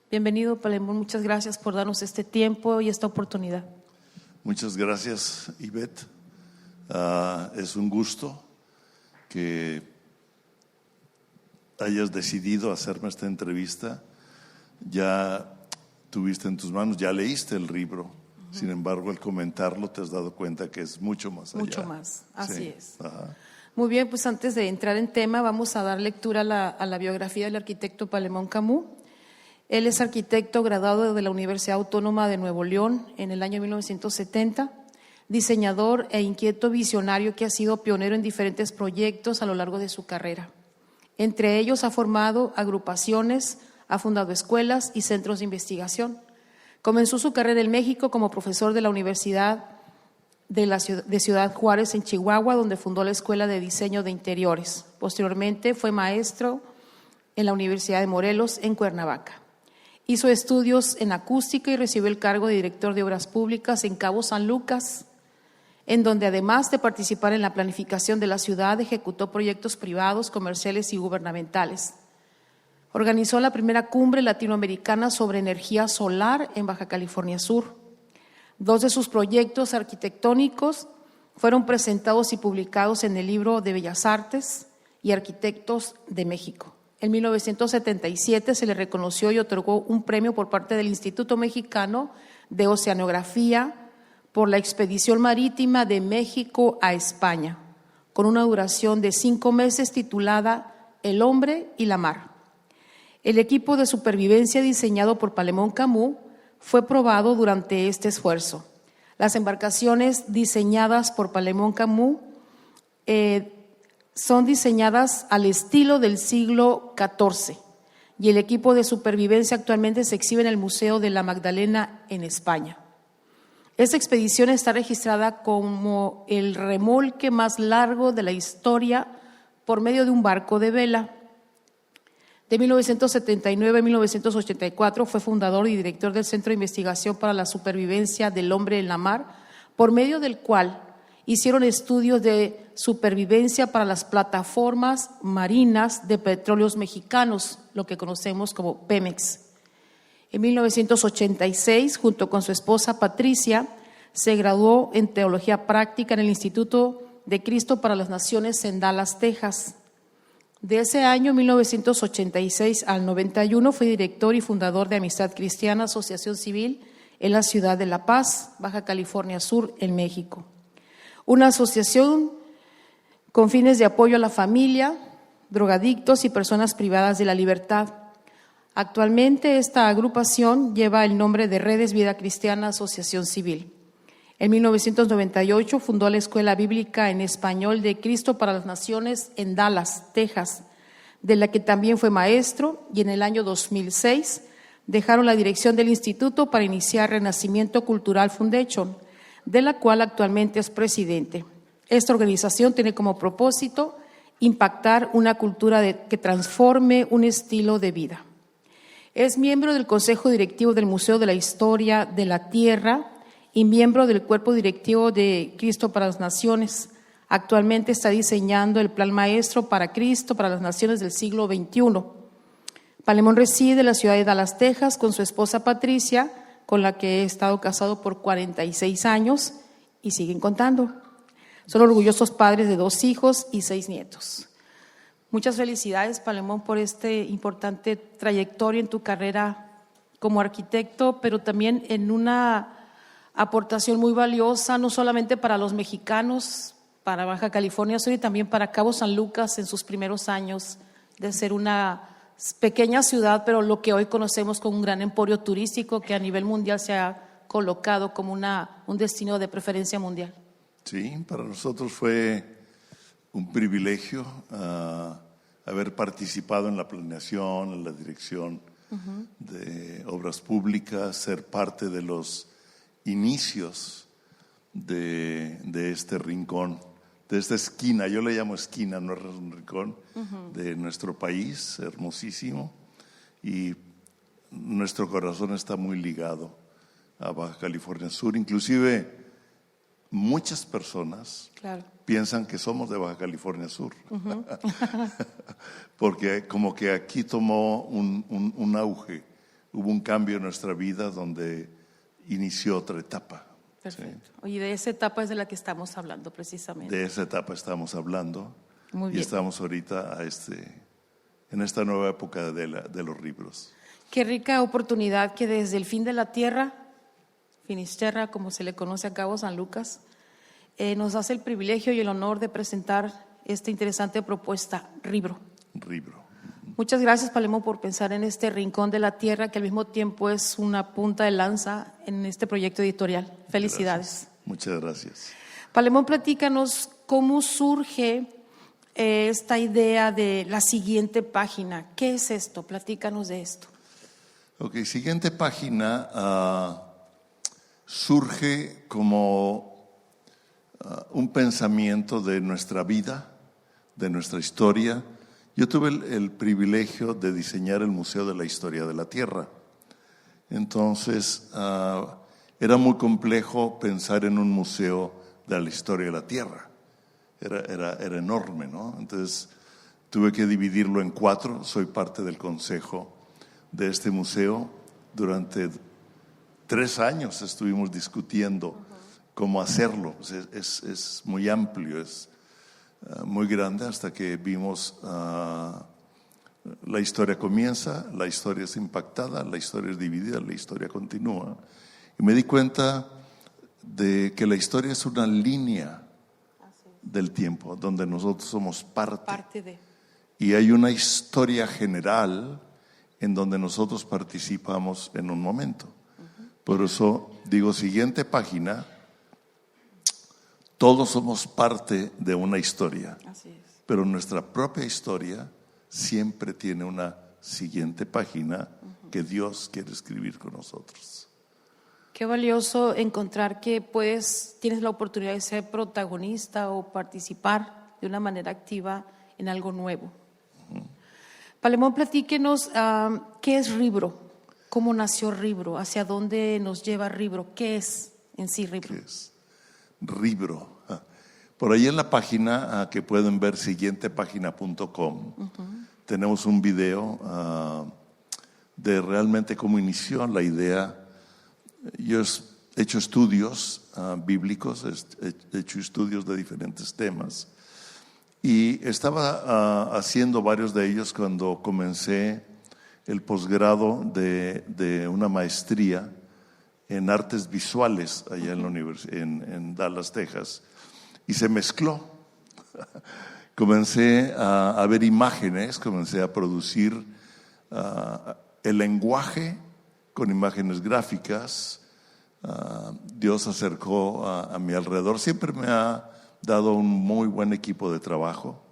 Bienvenido, Palemón. Muchas gracias por darnos este tiempo y esta oportunidad. Muchas gracias, Ivette. Es un gusto que hayas decidido hacerme esta entrevista. Ya tuviste en tus manos, ya leíste el libro. Sin embargo, al comentarlo te has dado cuenta que es mucho más allá. Mucho más, así Sí. es. Ajá. Muy bien, pues antes de entrar en tema, vamos a dar lectura a la biografía del arquitecto Palemón Camus. Él es arquitecto graduado de la Universidad Autónoma de Nuevo León en el año 1970, diseñador e inquieto visionario que ha sido pionero en diferentes proyectos a lo largo de su carrera. Entre ellos ha formado agrupaciones, ha fundado escuelas y centros de investigación. Comenzó su carrera en México como profesor de la Universidad de Ciudad Juárez en Chihuahua, donde fundó la Escuela de Diseño de Interiores. Posteriormente fue maestro en la Universidad de Morelos en Cuernavaca. Hizo estudios en acústica y recibió el cargo de director de obras públicas en Cabo San Lucas, en donde además de participar en la planificación de la ciudad, ejecutó proyectos privados, comerciales y gubernamentales. Organizó la primera cumbre latinoamericana sobre energía solar en Baja California Sur. 2 de sus proyectos arquitectónicos fueron presentados y publicados en el libro de Bellas Artes y Arquitectos de México. En 1977 se le reconoció y otorgó un premio por parte del Instituto Mexicano de Oceanografía por la expedición marítima de México a España, con una duración de 5 meses titulada El hombre y la mar. El equipo de supervivencia diseñado por Palemón Camus fue probado durante este esfuerzo. Las embarcaciones diseñadas por Palemón Camus son diseñadas al estilo del siglo XIV y el equipo de supervivencia actualmente se exhibe en el Museo de la Magdalena en España. Esta expedición está registrada como el remolque más largo de la historia por medio de un barco de vela. De 1979 a 1984 fue fundador y director del Centro de Investigación para la Supervivencia del Hombre en la Mar, por medio del cual hicieron estudios de supervivencia para las plataformas marinas de petróleos mexicanos, lo que conocemos como Pemex. En 1986, junto con su esposa Patricia, se graduó en Teología Práctica en el Instituto de Cristo para las Naciones en Dallas, Texas. De ese año, 1986 al 91, fue director y fundador de Amistad Cristiana, Asociación Civil, en la ciudad de La Paz, Baja California Sur, en México. Una asociación con fines de apoyo a la familia, drogadictos y personas privadas de la libertad. Actualmente esta agrupación lleva el nombre de Redes Vida Cristiana Asociación Civil. En 1998 fundó la Escuela Bíblica en Español de Cristo para las Naciones en Dallas, Texas, de la que también fue maestro, y en el año 2006 dejaron la dirección del instituto para iniciar Renacimiento Cultural Foundation, de la cual actualmente es presidente. Esta organización tiene como propósito impactar una cultura que transforme un estilo de vida. Es miembro del Consejo Directivo del Museo de la Historia de la Tierra y miembro del Cuerpo Directivo de Cristo para las Naciones. Actualmente está diseñando el Plan Maestro para Cristo para las Naciones del siglo XXI. Palemón reside en la ciudad de Dallas, Texas, con su esposa Patricia, con la que he estado casado por 46 años y siguen contando. Son orgullosos padres de 2 hijos y 6 nietos. Muchas felicidades, Palemón, por este importante trayectoria en tu carrera como arquitecto, pero también en una aportación muy valiosa, no solamente para los mexicanos, para Baja California Sur y también para Cabo San Lucas en sus primeros años de ser una pequeña ciudad, pero lo que hoy conocemos como un gran emporio turístico que a nivel mundial se ha colocado como un destino de preferencia mundial. Sí, para nosotros fue un privilegio haber participado en la planeación, en la dirección de obras públicas, ser parte de los inicios de este rincón, de esta esquina, yo le llamo esquina, no es un rincón, de nuestro país, hermosísimo, y nuestro corazón está muy ligado a Baja California Sur. Inclusive muchas personas piensan que somos de Baja California Sur, porque como que aquí tomó un auge hubo un cambio en nuestra vida donde inició otra etapa. Perfecto. Oye, de esa etapa es de la que estamos hablando precisamente. De esa etapa estamos hablando. Muy y bien. estamos ahorita en esta nueva época de los libros. Qué rica oportunidad que desde el fin de la tierra, Finisterra, como se le conoce a Cabo San Lucas, nos hace el privilegio y el honor de presentar esta interesante propuesta, Ribro. Muchas gracias, Palemón, por pensar en este rincón de la tierra que al mismo tiempo es una punta de lanza en este proyecto editorial. Felicidades. Gracias. Muchas gracias. Palemón, platícanos cómo surge esta idea de la siguiente página. ¿Qué es esto? Platícanos de esto. Ok, siguiente página surge como un pensamiento de nuestra vida, de nuestra historia. Yo tuve el privilegio de diseñar el Museo de la Historia de la Tierra. Entonces, era muy complejo pensar en un museo de la historia de la Tierra. Era enorme, ¿no? Entonces, tuve que dividirlo en 4. Soy parte del consejo de este museo. Durante 3 años estuvimos discutiendo cómo hacerlo. Es muy amplio, es muy grande, hasta que vimos la historia comienza, la historia es impactada, la historia es dividida, la historia continúa. Y me di cuenta de que la historia es una línea del tiempo, donde nosotros somos parte de. Y hay una historia general en donde nosotros participamos en un momento. Por eso digo, siguiente página, todos somos parte de una historia. Así es. Pero nuestra propia historia siempre tiene una siguiente página que Dios quiere escribir con nosotros. Qué valioso encontrar que tienes la oportunidad de ser protagonista o participar de una manera activa en algo nuevo. Palemón, platíquenos qué es Ribro, cómo nació Ribro, hacia dónde nos lleva Ribro, qué es en sí Ribro. ¿Qué es? Ribro. Por ahí en la página que pueden ver, siguientepágina.com, tenemos un video de realmente cómo inició la idea. Yo he hecho estudios bíblicos, he hecho estudios de diferentes temas y estaba haciendo varios de ellos cuando comencé el posgrado de una maestría en artes visuales allá en la en Dallas, Texas, y se mezcló. Comencé a ver imágenes, comencé a producir el lenguaje con imágenes gráficas. Dios acercó a mi alrededor. Siempre me ha dado un muy buen equipo de trabajo,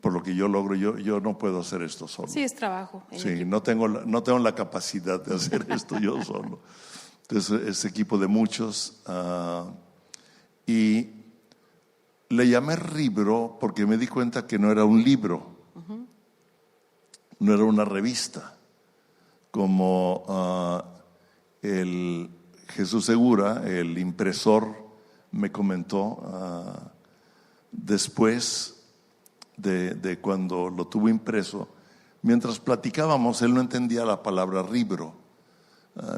por lo que yo logro. Yo no puedo hacer esto solo. Sí, es trabajo. Sí, no tengo la capacidad de hacer esto yo solo. Entonces, es equipo de muchos. Y le llamé Ribro porque me di cuenta que no era un libro, no era una revista, como el Jesús Segura, el impresor, me comentó después de cuando lo tuvo impreso. Mientras platicábamos, él no entendía la palabra Ribro.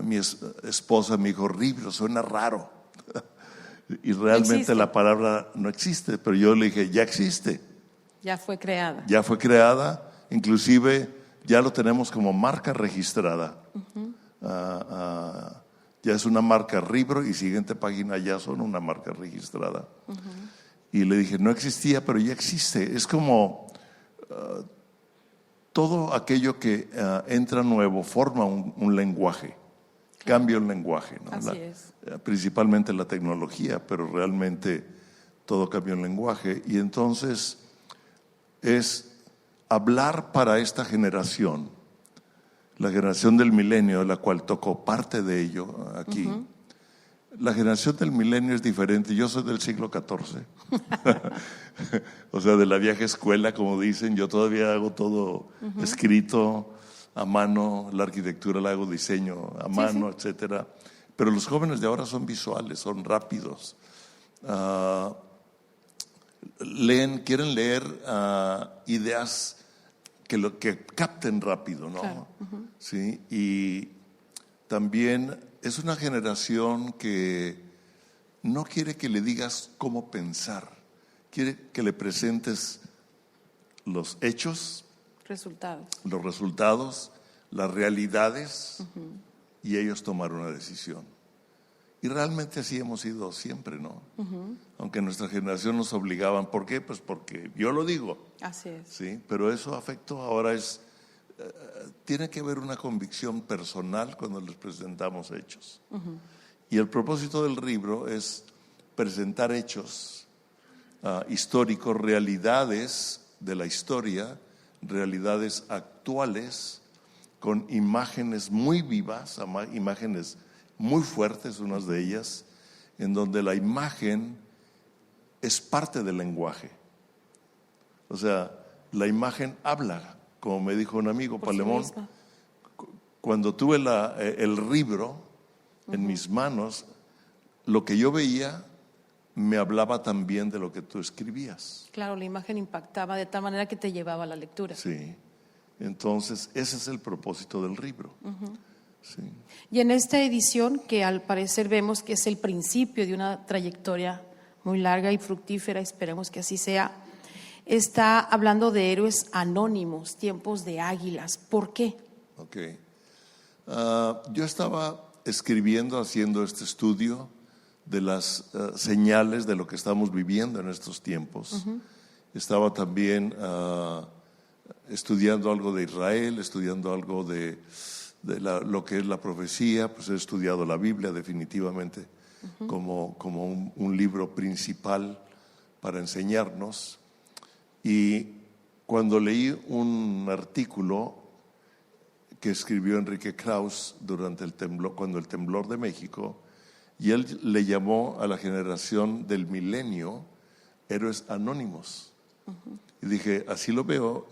Mi esposa me dijo, Ribro, suena raro. Y realmente la palabra no existe, pero yo le dije, ya existe. Ya fue creada. Ya fue creada, inclusive ya lo tenemos como marca registrada. Ya es una marca Ribro y siguiente página ya son una marca registrada. Y le dije, no existía, pero ya existe. Es como todo aquello que entra nuevo forma un lenguaje. Cambia el lenguaje, ¿no? Así es. Principalmente la tecnología, pero realmente todo cambia el lenguaje. Y entonces es hablar para esta generación, la generación del milenio, de la cual tocó parte de ello aquí. La generación del milenio es diferente. Yo soy del siglo XIV. O sea, de la vieja escuela, como dicen. Yo todavía hago todo escrito a mano, la arquitectura la hago diseño a mano, etcétera. Pero los jóvenes de ahora son visuales, son rápidos. Quieren leer ideas que capten rápido, ¿no? Claro. ¿Sí? Y también es una generación que no quiere que le digas cómo pensar, quiere que le presentes los hechos, los resultados, las realidades, y ellos tomar una decisión. Y realmente así hemos sido siempre, ¿no? Aunque nuestra generación nos obligaban. ¿Por qué? Pues porque yo lo digo. Así es. Sí, pero eso afecto ahora tiene que haber una convicción personal cuando les presentamos hechos. Y el propósito del libro es presentar hechos históricos, realidades de la historia, realidades actuales, con imágenes muy vivas, imágenes muy fuertes, unas de ellas, en donde la imagen es parte del lenguaje. O sea, la imagen habla, como me dijo un amigo, Palemón. Cuando tuve el libro en mis manos, lo que yo veía me hablaba también de lo que tú escribías. Claro, la imagen impactaba de tal manera que te llevaba a la lectura. Sí, entonces ese es el propósito del libro. Sí. Y en esta edición, que al parecer vemos que es el principio de una trayectoria muy larga y fructífera, esperemos que así sea, está hablando de héroes anónimos, tiempos de águilas. ¿Por qué? Ok. Yo estaba escribiendo, haciendo este estudio de las señales de lo que estamos viviendo en estos tiempos. Estaba también estudiando algo de Israel, estudiando algo de lo que es la profecía. Pues he estudiado la Biblia definitivamente como un libro principal para enseñarnos. Y cuando leí un artículo que escribió Enrique Krauss durante cuando el temblor de México, y él le llamó a la generación del milenio héroes anónimos. Y dije, así lo veo,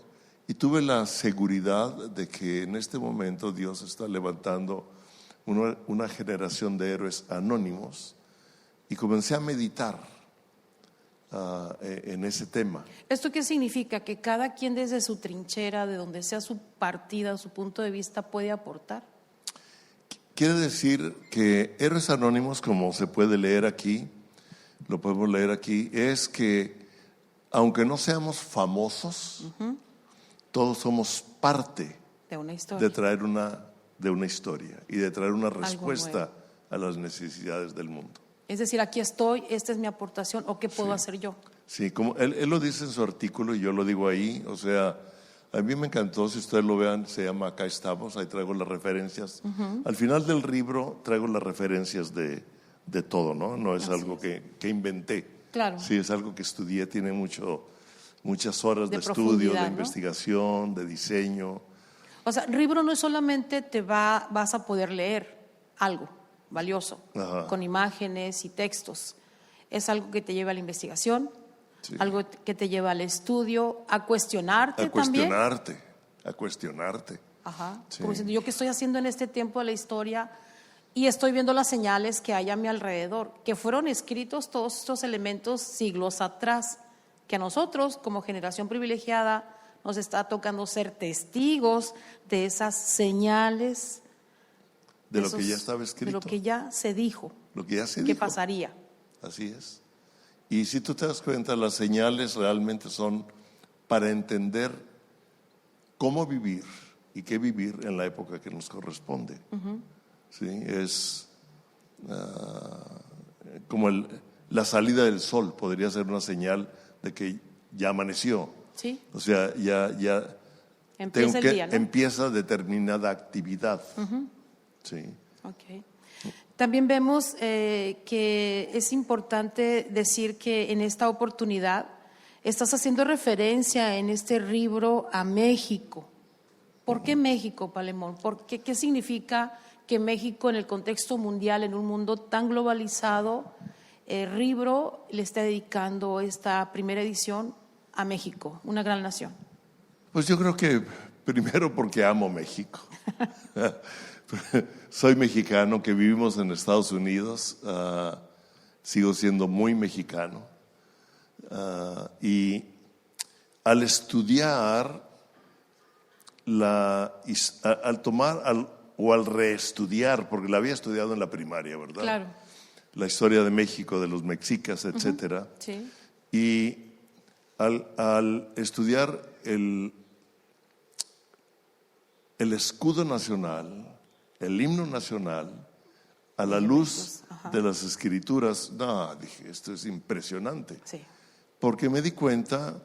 y tuve la seguridad de que en este momento Dios está levantando una generación de héroes anónimos, y comencé a meditar en ese tema. ¿Esto qué significa? Que cada quien desde su trinchera, de donde sea su partida, su punto de vista, puede aportar. Quiere decir que héroes anónimos, como se puede leer aquí, lo podemos leer aquí, es que aunque no seamos famosos, todos somos parte de una historia, de una historia y de traer una respuesta a las necesidades del mundo. Es decir, aquí estoy, esta es mi aportación, o qué puedo hacer yo. Sí, como él lo dice en su artículo y yo lo digo ahí, o sea, a mí me encantó, si ustedes lo vean, se llama Acá estamos, ahí traigo las referencias. Al final del libro traigo las referencias de todo, ¿no? No es algo que inventé. Claro. Sí, es algo que estudié, tiene muchas horas de estudio, de investigación, de diseño. O sea, el libro no es solamente vas a poder leer algo valioso, con imágenes y textos. Es algo que te lleva a la investigación, algo que te lleva al estudio, a cuestionarte también. A cuestionarte. Sí. Como diciendo, ¿yo qué estoy haciendo en este tiempo de la historia? Y estoy viendo las señales que hay a mi alrededor, que fueron escritos todos estos elementos siglos atrás, que a nosotros, como generación privilegiada, nos está tocando ser testigos de esas señales. De lo que ya estaba escrito. De lo que ya se dijo. Lo que ya se dijo. ¿Qué pasaría? Así es. Y si tú te das cuenta, las señales realmente son para entender cómo vivir y qué vivir en la época que nos corresponde. ¿Sí? Es como la salida del sol podría ser una señal de que ya amaneció. Sí. O sea, ya empieza el día, ¿no? Empieza determinada actividad. Sí. Okay. También vemos que es importante decir que en esta oportunidad estás haciendo referencia en este libro a México. ¿Por qué México, Palemón? ¿Qué significa que México, en el contexto mundial, en un mundo tan globalizado, el libro le está dedicando esta primera edición a México, una gran nación? Pues yo creo que primero porque amo México. Soy mexicano, que vivimos en Estados Unidos, sigo siendo muy mexicano, y al estudiar, al o al reestudiar, porque la había estudiado en la primaria, ¿verdad? Claro. La historia de México, de los mexicas, etcétera. Sí. Y al estudiar el escudo nacional, el himno nacional, a la luz de las escrituras, no, dije, esto es impresionante. Sí. Porque me di cuenta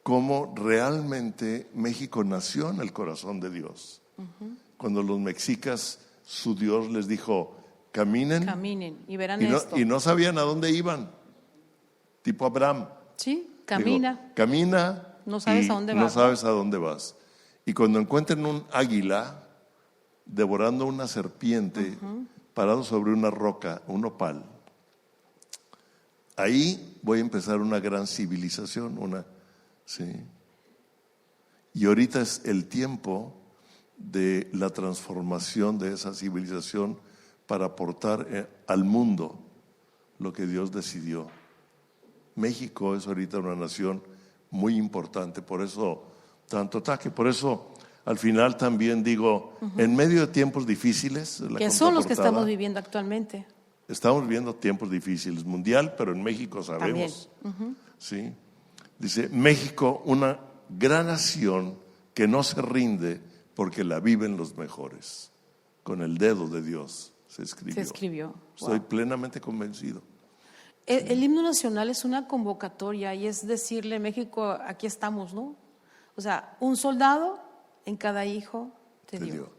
cómo realmente México nació en el corazón de Dios. Cuando los mexicas, su Dios les dijo, caminen y verán esto. y no sabían a dónde iban, tipo Abraham. Sí, camina. Digo, camina, No sabes y a dónde no vas, sabes a dónde vas. Y cuando encuentren un águila devorando una serpiente parado sobre una roca, un opal, ahí voy a empezar una gran civilización, sí. Y ahorita es el tiempo de la transformación de esa civilización para aportar al mundo lo que Dios decidió. México es ahorita una nación muy importante, por eso tanto ataque, por eso al final también digo, en medio de tiempos difíciles, que son los que estamos viviendo actualmente. Estamos viviendo tiempos difíciles, mundial, pero en México sabemos. ¿Sí? Dice, México, una gran nación que no se rinde porque la viven los mejores. Con el dedo de Dios se escribió. Estoy plenamente convencido. El himno nacional es una convocatoria y es decirle, México, aquí estamos, ¿no? O sea, un soldado en cada hijo te dio.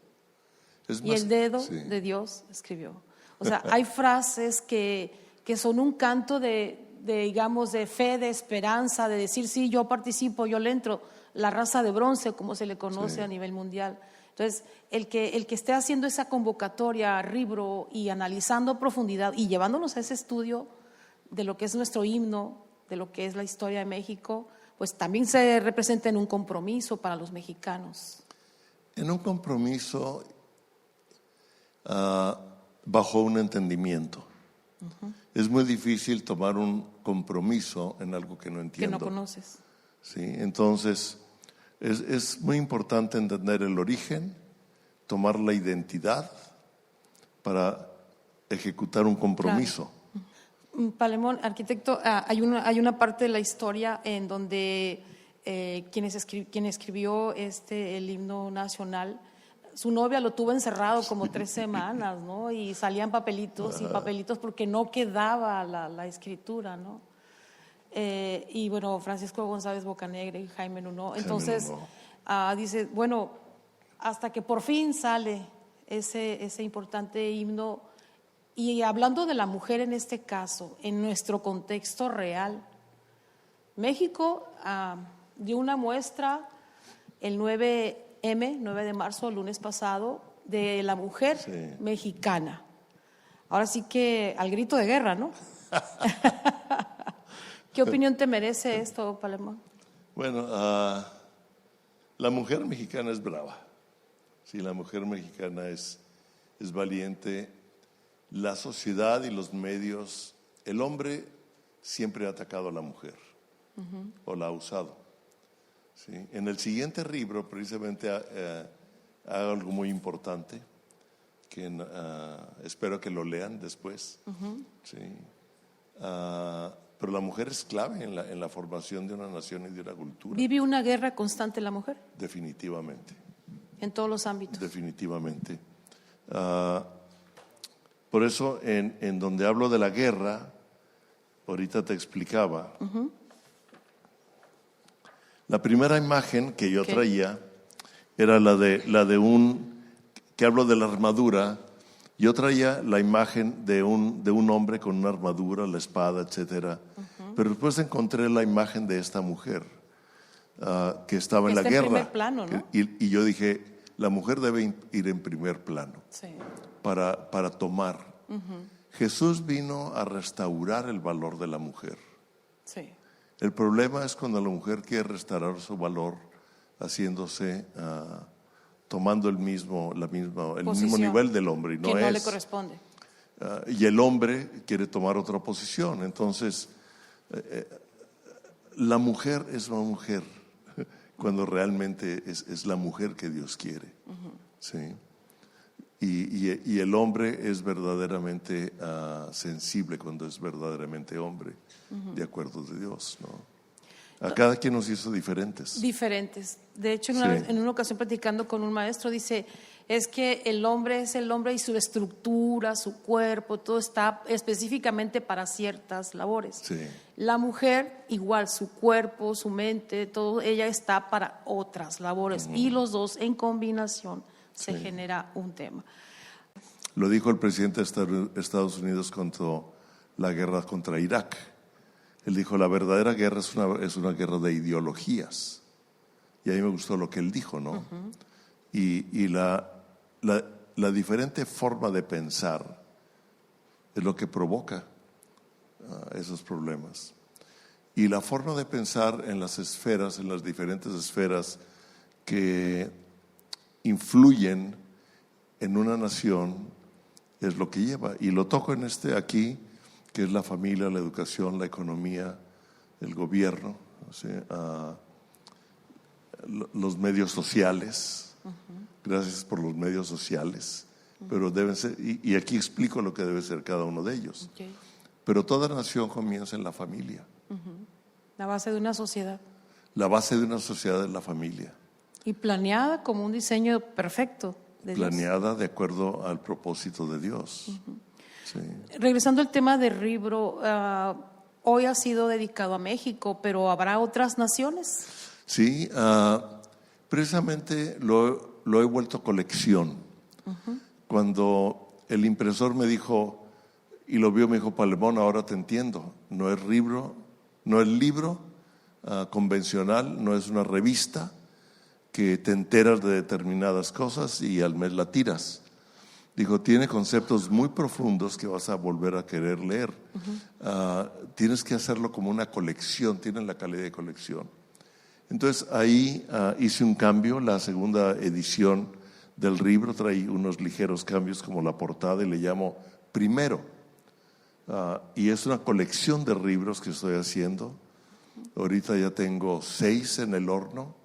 Y el dedo de Dios escribió. O sea, hay frases que son un canto digamos, de fe, de esperanza, de decir, sí, yo participo, yo le entro. La raza de bronce, como se le conoce a nivel mundial. Entonces, el que esté haciendo esa convocatoria a Ribro y analizando a profundidad y llevándonos a ese estudio de lo que es nuestro himno, de lo que es la historia de México, pues también se representa en un compromiso para los mexicanos. En un compromiso bajo un entendimiento. Es muy difícil tomar un compromiso en algo que no entiendo. Que no conoces. Sí, entonces es muy importante entender el origen, tomar la identidad para ejecutar un compromiso. Claro. Palemón, arquitecto, hay una parte de la historia en donde quien escribió el himno nacional, su novia lo tuvo encerrado como 3 semanas, ¿no? Y salían papelitos y papelitos porque no quedaba la escritura, ¿no? Y bueno, Francisco González Bocanegra y Jaime Nuno. Entonces, dice, bueno, hasta que por fin sale ese importante himno. Y hablando de la mujer en este caso, en nuestro contexto real, México dio una muestra el 9 de marzo, el lunes pasado, de la mujer mexicana. Ahora sí que al grito de guerra, ¿no? ¿Qué opinión te merece esto, Palemón? Bueno, la mujer mexicana es brava. Sí, la mujer mexicana es valiente. La sociedad y los medios, el hombre siempre ha atacado a la mujer o la ha usado. ¿Sí? En el siguiente libro precisamente hago algo muy importante que espero que lo lean después. ¿Sí? Pero la mujer es clave en la formación de una nación y de una cultura. ¿Vive una guerra constante la mujer? Definitivamente. En todos los ámbitos. Definitivamente. Por eso, en donde hablo de la guerra, ahorita te explicaba, la primera imagen que yo traía era la de un, que hablo de la armadura. Yo traía la imagen de un hombre con una armadura, la espada, etcétera. Pero después encontré la imagen de esta mujer que estaba en la guerra. En primer plano, ¿no? Y yo dije, la mujer debe ir en primer plano. Sí. Para tomar. Jesús vino a restaurar el valor de la mujer. Sí. El problema es cuando la mujer quiere restaurar su valor haciéndose, tomando el mismo nivel del hombre. Y no que no le corresponde. Y el hombre quiere tomar otra posición. Entonces, la mujer es una mujer cuando realmente es la mujer que Dios quiere. ¿Sí? Y el hombre es verdaderamente sensible cuando es verdaderamente hombre, de acuerdo de Dios, ¿no? A cada quien nos hizo diferentes. Diferentes. De hecho, Sí. en una ocasión platicando con un maestro, dice, es que el hombre es el hombre y su estructura, su cuerpo, todo está específicamente para ciertas labores. Sí. La mujer, igual, su cuerpo, su mente, todo, ella está para otras labores. Y los dos en combinación se genera un tema. Lo dijo el presidente de Estados Unidos contra la guerra contra Irak. Él dijo, la verdadera guerra es una guerra de ideologías. Y a mí me gustó lo que él dijo, ¿no? Y la diferente forma de pensar es lo que provoca esos problemas. Y la forma de pensar en las esferas, en las diferentes esferas que influyen en una nación, es lo que lleva. Y lo toco en aquí, que es la familia, la educación, la economía, el gobierno, o sea, los medios sociales. Gracias por los medios sociales, pero deben ser, y aquí explico lo que debe ser cada uno de ellos. Okay. Pero toda nación comienza en la familia. La base de una sociedad. La base de una sociedad es la familia. Y planeada como un diseño perfecto de Planeada de acuerdo al propósito de Dios. Sí. Regresando al tema de Ribro, hoy ha sido dedicado a México, pero ¿habrá otras naciones? Sí, precisamente lo he vuelto colección. Cuando el impresor me dijo, y lo vio, me dijo, Palemón, ahora te entiendo, no es libro convencional, no es una revista que te enteras de determinadas cosas y al mes la tiras. Dijo, tiene conceptos muy profundos que vas a volver a querer leer. Tienes que hacerlo como una colección, tiene la calidad de colección. Entonces ahí hice un cambio, la segunda edición del libro trae unos ligeros cambios como la portada y le llamo Primero. Y es una colección de libros que estoy haciendo. Ahorita ya tengo 6 en el horno,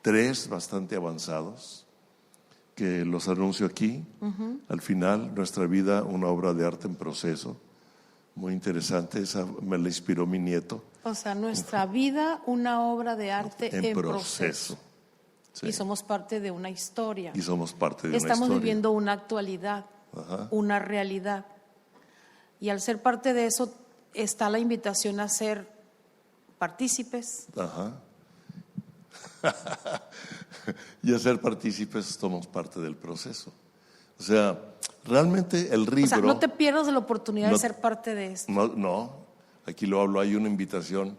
3 bastante avanzados, que los anuncio aquí. Al final, Nuestra vida, una obra de arte en proceso. Muy interesante, esa me la inspiró mi nieto. O sea, Nuestra vida, una obra de arte en proceso. Sí. Y somos parte de una historia. Y somos parte de una Estamos historia. viviendo una actualidad, una realidad. Y al ser parte de eso, está la invitación a ser partícipes. Y a ser partícipes somos parte del proceso. O sea, realmente el libro... O sea, no te pierdas de la oportunidad de ser parte de esto. No, aquí lo hablo, hay una invitación.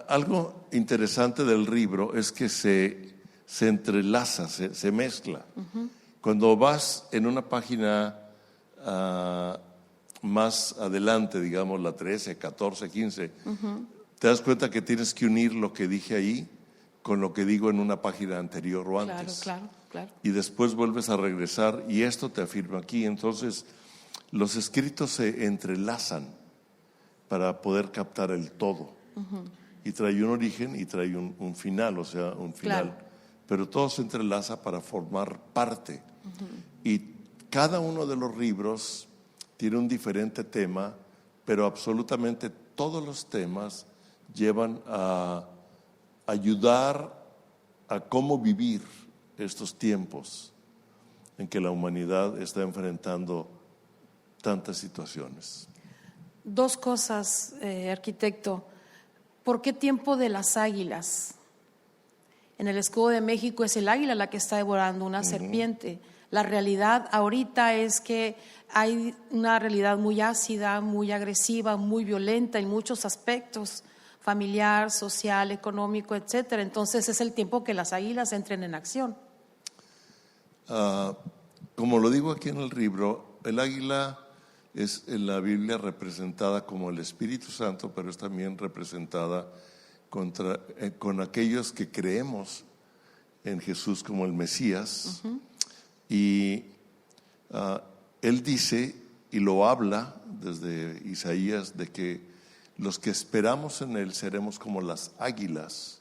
Algo interesante del libro es que se entrelaza, se mezcla. Cuando vas en una página más adelante, digamos la 13, 14, 15, te das cuenta que tienes que unir lo que dije ahí con lo que digo en una página anterior o antes. Claro. Y después vuelves a regresar y esto te afirma aquí. Entonces, los escritos se entrelazan para poder captar el todo. Y trae un origen y trae un final, o sea, un final. Claro. Pero todo se entrelaza para formar parte. Y cada uno de los libros tiene un diferente tema, pero absolutamente todos los temas llevan a ayudar a cómo vivir estos tiempos en que la humanidad está enfrentando tantas situaciones. 2 cosas, arquitecto. ¿Por qué tiempo de las águilas? En el escudo de México es el águila la que está devorando una serpiente. La realidad ahorita es que hay una realidad muy ácida, muy agresiva, muy violenta en muchos aspectos, familiar, social, económico, etcétera. Entonces es el tiempo que las águilas entren en acción. Como lo digo aquí en el libro, el águila es en la Biblia representada como el Espíritu Santo, pero es también representada con aquellos que creemos en Jesús como el Mesías. Y él dice y lo habla desde Isaías de que los que esperamos en él seremos como las águilas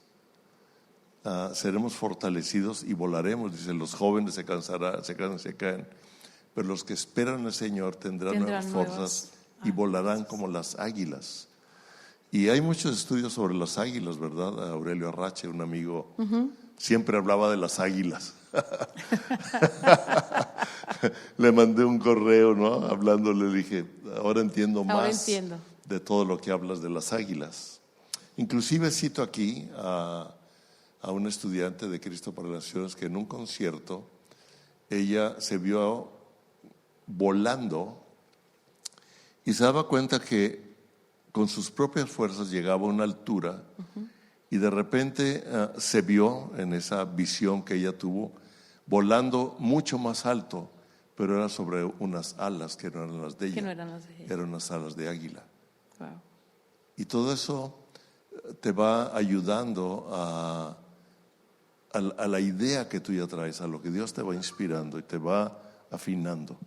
seremos fortalecidos y volaremos. Dice, los jóvenes se cansarán, se cansan, se caen, pero los que esperan al Señor tendrán nuevas fuerzas y volarán como las águilas. Y hay muchos estudios sobre las águilas, ¿verdad? Aurelio Arrache, un amigo, siempre hablaba de las águilas. Le mandé un correo, ¿no? Hablándole, le dije, ahora entiendo más de todo lo que hablas de las águilas. Inclusive cito aquí a una estudiante de Cristo para las Naciones que en un concierto ella se vio volando y se daba cuenta que con sus propias fuerzas llegaba a una altura y de repente se vio en esa visión que ella tuvo volando mucho más alto, pero era sobre unas alas que no eran las de ella, eran unas alas de águila. Wow. Y todo eso te va ayudando a la idea que tú ya traes, a lo que Dios te va inspirando y te va afinando.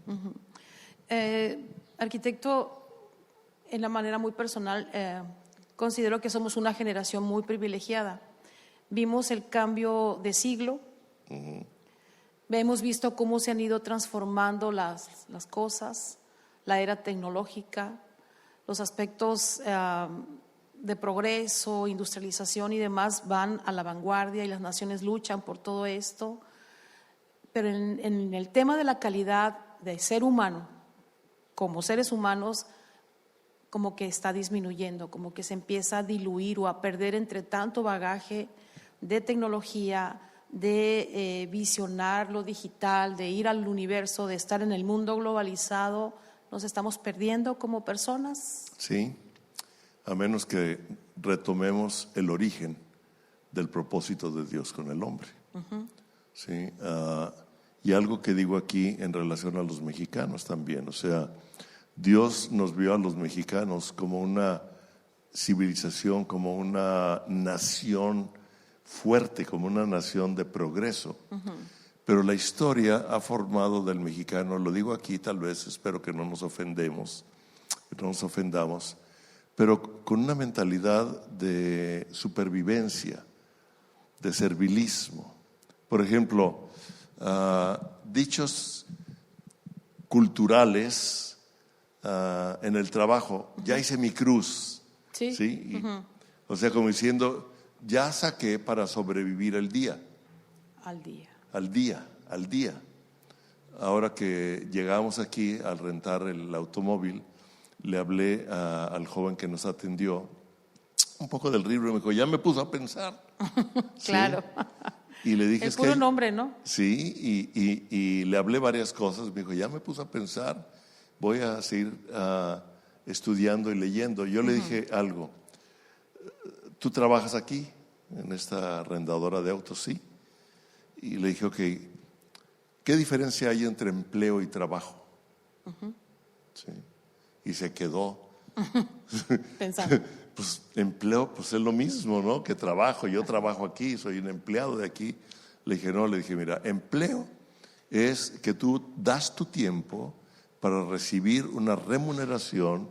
Arquitecto, en la manera muy personal, considero que somos una generación muy privilegiada. Vimos el cambio de siglo, hemos visto cómo se han ido transformando las cosas, la era tecnológica, los aspectos de progreso, industrialización y demás van a la vanguardia y las naciones luchan por todo esto. Pero en el tema de la calidad de ser humano, como seres humanos, como que está disminuyendo, como que se empieza a diluir o a perder entre tanto bagaje de tecnología, de visionar lo digital, de ir al universo, de estar en el mundo globalizado. ¿Nos estamos perdiendo como personas? Sí, a menos que retomemos el origen del propósito de Dios con el hombre. Sí, y algo que digo aquí en relación a los mexicanos también, o sea, Dios nos vio a los mexicanos como una civilización, como una nación fuerte, como una nación de progreso. Pero la historia ha formado del mexicano, lo digo aquí tal vez, espero que no nos ofendamos, pero con una mentalidad de supervivencia, de servilismo. Por ejemplo, dichos culturales en el trabajo, ya hice mi cruz. Sí. ¿Sí? O sea, como diciendo, ya saqué para sobrevivir el día. Al día. Ahora que llegamos aquí al rentar el automóvil, le hablé al joven que nos atendió un poco del libro y me dijo, ya me puso a pensar. Claro. ¿Sí? Y le dije, el puro nombre, ¿no? Sí, y le hablé varias cosas. Me dijo, ya me puso a pensar, voy a seguir estudiando y leyendo. Yo le dije algo, ¿tú trabajas aquí, en esta arrendadora de autos? Sí. Y le dije, ok, ¿qué diferencia hay entre empleo y trabajo? Sí. Y se quedó pensando. Pues empleo, pues es lo mismo, ¿no? Que trabajo. Yo trabajo aquí, soy un empleado de aquí. Le dije, mira, empleo es que tú das tu tiempo para recibir una remuneración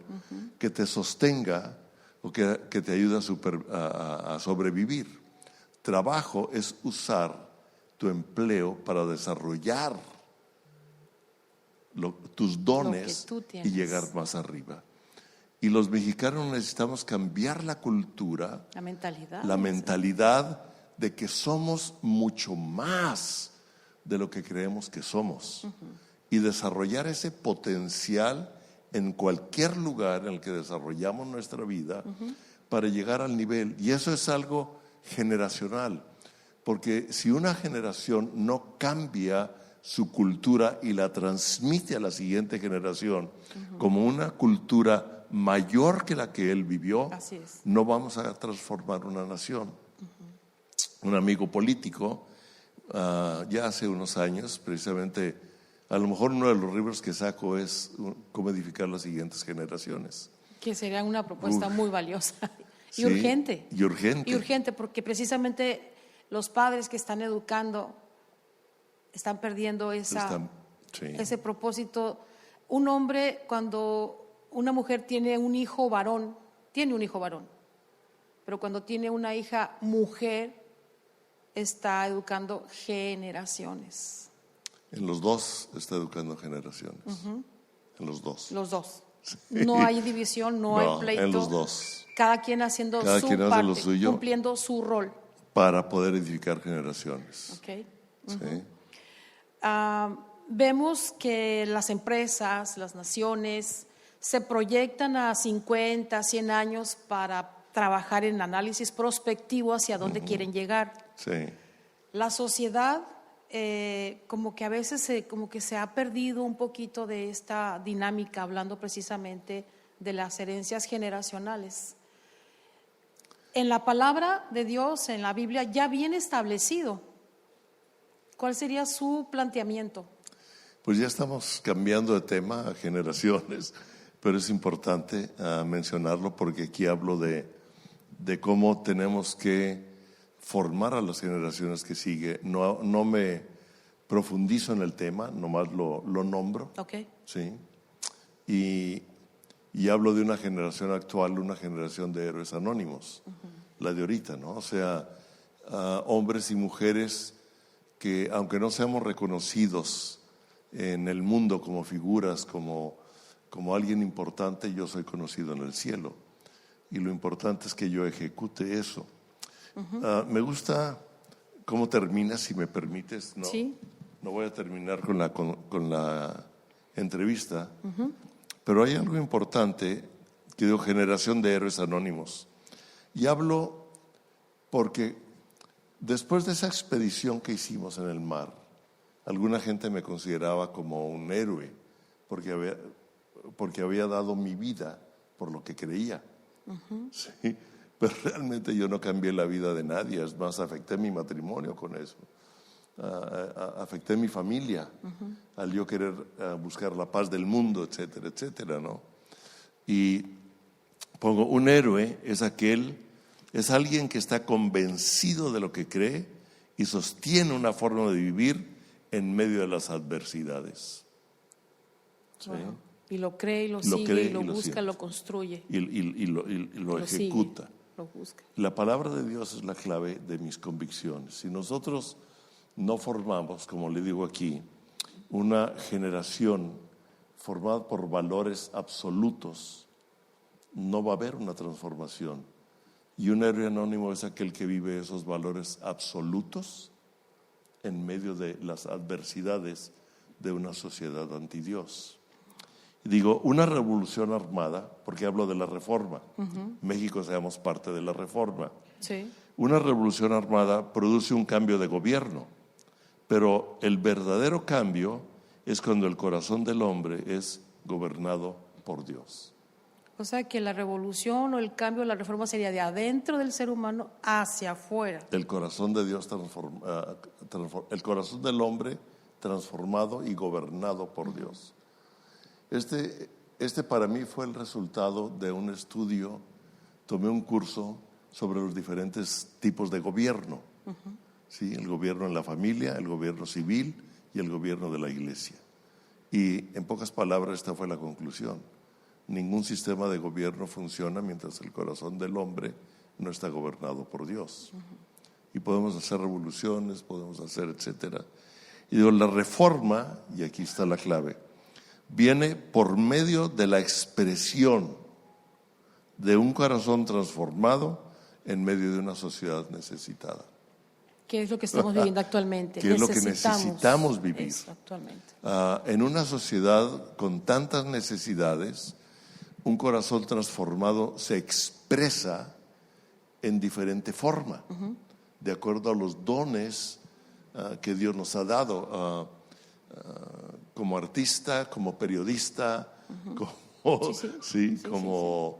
que te sostenga o que te ayude a sobrevivir. Trabajo es usar tu empleo para desarrollar tus dones y llegar más arriba. Y los mexicanos necesitamos cambiar la cultura, la mentalidad de que somos mucho más de lo que creemos que somos y desarrollar ese potencial en cualquier lugar en el que desarrollamos nuestra vida para llegar al nivel. Y eso es algo generacional, porque si una generación no cambia su cultura y la transmite a la siguiente generación como una cultura mayor que la que él vivió, no vamos a transformar una nación. Un amigo político, ya hace unos años, precisamente, a lo mejor uno de los libros que saco es cómo edificar las siguientes generaciones. Que sería una propuesta muy valiosa y urgente. Y urgente, porque precisamente los padres que están educando están perdiendo ese propósito. Un hombre, cuando una mujer tiene un hijo varón, pero cuando tiene una hija mujer, está educando generaciones. En los dos está educando generaciones. En los dos. Los dos. Sí. No hay división, no hay pleito. En los dos. Cada quien haciendo Cada su quien hace parte, lo suyo. cumpliendo su rol. Para poder edificar generaciones. Okay. Sí. Vemos que las empresas, las naciones, se proyectan a 50, 100 años para trabajar en análisis prospectivo hacia dónde quieren llegar. Sí. La sociedad como que a veces como que se ha perdido un poquito de esta dinámica, hablando precisamente de las herencias generacionales. En la palabra de Dios, en la Biblia, ya viene establecido. ¿Cuál sería su planteamiento? Pues ya estamos cambiando de tema a generaciones, pero es importante mencionarlo porque aquí hablo de cómo tenemos que formar a las generaciones que sigue. No me profundizo en el tema, nomás lo nombro. Okay. Sí. Y hablo de una generación actual, una generación de héroes anónimos, la de ahorita, ¿no? O sea, hombres y mujeres que, aunque no seamos reconocidos en el mundo como figuras, como alguien importante, yo soy conocido en el cielo. Y lo importante es que yo ejecute eso. Me gusta cómo termina, si me permites. No, sí. No voy a terminar con la entrevista, pero hay algo importante que digo, generación de héroes anónimos. Y hablo porque después de esa expedición que hicimos en el mar, alguna gente me consideraba como un héroe porque había dado mi vida por lo que creía. Sí, pero realmente yo no cambié la vida de nadie, es más, afecté mi matrimonio con eso, afecté mi familia al yo querer buscar la paz del mundo, etcétera, etcétera, ¿no? Y pongo, un héroe es alguien que está convencido de lo que cree y sostiene una forma de vivir en medio de las adversidades. ¿Sí? Wow. Y lo cree y lo sigue y lo busca, lo construye. Y lo ejecuta. Sigue, lo busca. La palabra de Dios es la clave de mis convicciones. Si nosotros no formamos, como le digo aquí, una generación formada por valores absolutos, no va a haber una transformación. Y un héroe anónimo es aquel que vive esos valores absolutos en medio de las adversidades de una sociedad antidios. Digo, una revolución armada, porque hablo de la reforma. México seamos parte de la reforma. Sí. Una revolución armada produce un cambio de gobierno, pero el verdadero cambio es cuando el corazón del hombre es gobernado por Dios. O sea que la revolución o el cambio, la reforma sería de adentro del ser humano hacia afuera. El corazón de Dios el corazón del hombre transformado y gobernado por Dios. Este para mí fue el resultado de un estudio. Tomé un curso sobre los diferentes tipos de gobierno. ¿Sí? El gobierno en la familia, el gobierno civil y el gobierno de la iglesia. Y en pocas palabras esta fue la conclusión. Ningún sistema de gobierno funciona mientras el corazón del hombre no está gobernado por Dios. Y podemos hacer revoluciones, podemos hacer etcétera. Y digo, la reforma, y aquí está la clave, viene por medio de la expresión de un corazón transformado en medio de una sociedad necesitada. ¿Qué es lo que estamos viviendo actualmente? ¿Qué es lo que necesitamos vivir? Eso, actualmente. En una sociedad con tantas necesidades, un corazón transformado se expresa en diferente forma, de acuerdo a los dones que Dios nos ha dado. Como artista, como periodista, como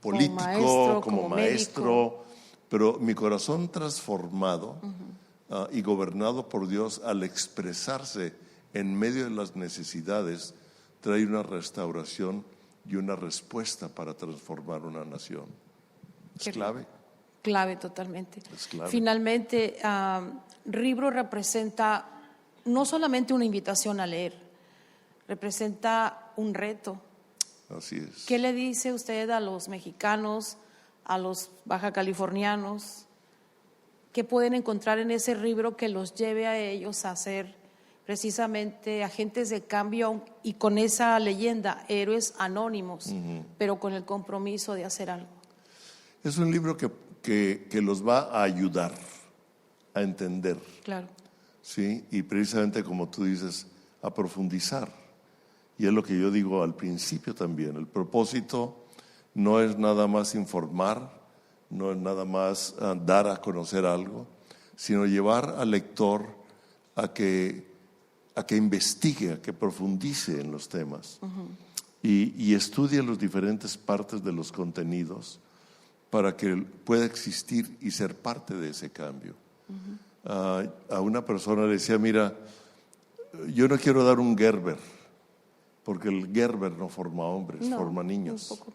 político, como maestro. Pero mi corazón transformado y gobernado por Dios, al expresarse en medio de las necesidades, trae una restauración y una respuesta para transformar una nación. Es clave. Clave totalmente. Es clave. Finalmente, Ribro representa no solamente una invitación a leer, representa un reto. Así es. ¿Qué le dice usted a los mexicanos, a los baja californianos, ¿Qué pueden encontrar en ese libro que los lleve a ellos a ser precisamente agentes de cambio y con esa leyenda, héroes anónimos, pero con el compromiso de hacer algo? Es un libro que los va a ayudar a entender, Claro. ¿sí? Y precisamente como tú dices, a profundizar. Y es lo que yo digo al principio también. El propósito no es nada más informar, no es nada más dar a conocer algo, sino llevar al lector a que investigue, a que profundice en los temas y estudie las diferentes partes de los contenidos para que pueda existir y ser parte de ese cambio. A una persona le decía, mira, yo no quiero dar un Gerber, porque el Gerber no forma hombres, No, forma niños. un poco.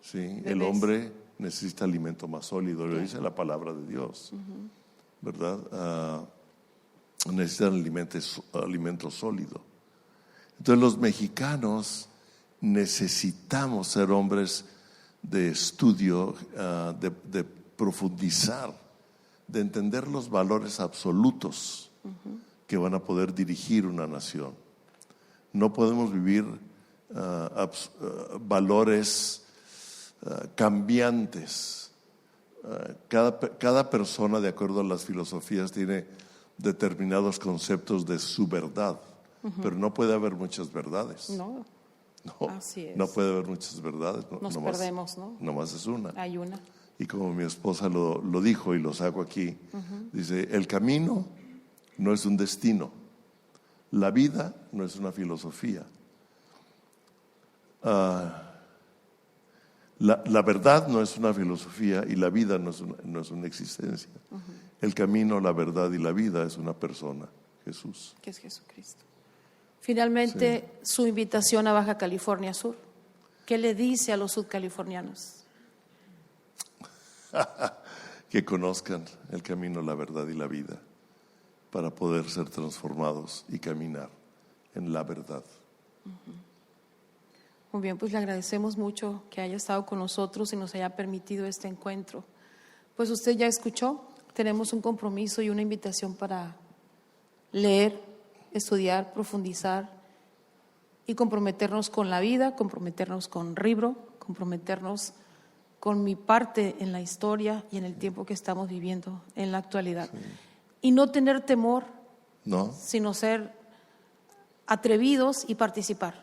¿Sí? El hombre necesita alimento más sólido, lo dice la palabra de Dios, ¿verdad? Necesitan alimento sólido. Entonces los mexicanos necesitamos ser hombres de estudio, de profundizar, de entender los valores absolutos que van a poder dirigir una nación. No podemos vivir valores cambiantes. Cada persona, de acuerdo a las filosofías, tiene determinados conceptos de su verdad, pero no puede haber muchas verdades. No, No, así es. no puede haber muchas verdades. Nos perdemos, ¿no? Nomás es una. Hay una. Y como mi esposa lo dijo y lo saco aquí, dice, el camino no es un destino, la vida no es una filosofía. La verdad no es una filosofía y la vida no es una existencia. El camino, la verdad y la vida es una persona, Jesús. Que es Jesucristo. Finalmente, su invitación a Baja California Sur. ¿Qué le dice a los sudcalifornianos? Que conozcan el camino, la verdad y la vida para poder ser transformados y caminar en la verdad. Muy bien, pues le agradecemos mucho que haya estado con nosotros y nos haya permitido este encuentro. Pues usted ya escuchó, tenemos un compromiso y una invitación para leer, estudiar, profundizar y comprometernos con la vida, comprometernos con Ribro, comprometernos con mi parte en la historia y en el tiempo que estamos viviendo en la actualidad. Y no tener temor, ¿No? sino ser atrevidos y participar.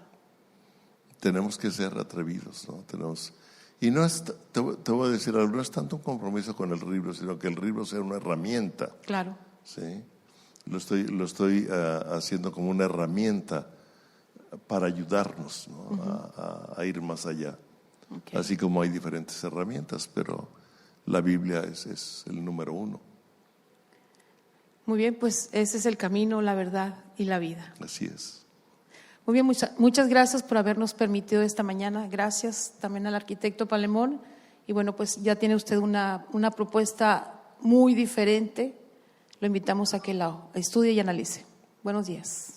Tenemos que ser atrevidos, ¿no? Y no es, te voy a decir algo, no es tanto un compromiso con el libro, sino que el libro sea una herramienta. Claro. ¿Sí? Lo estoy haciendo como una herramienta para ayudarnos, ¿no? a ir más allá. Okay. Así como hay diferentes herramientas, pero la Biblia es el número uno. Muy bien, pues ese es el camino, la verdad y la vida. Así es. Muy bien, muchas gracias por habernos permitido esta mañana. Gracias también al arquitecto Palemón. Y bueno, pues ya tiene usted una propuesta muy diferente. Lo invitamos a que la estudie y analice. Buenos días.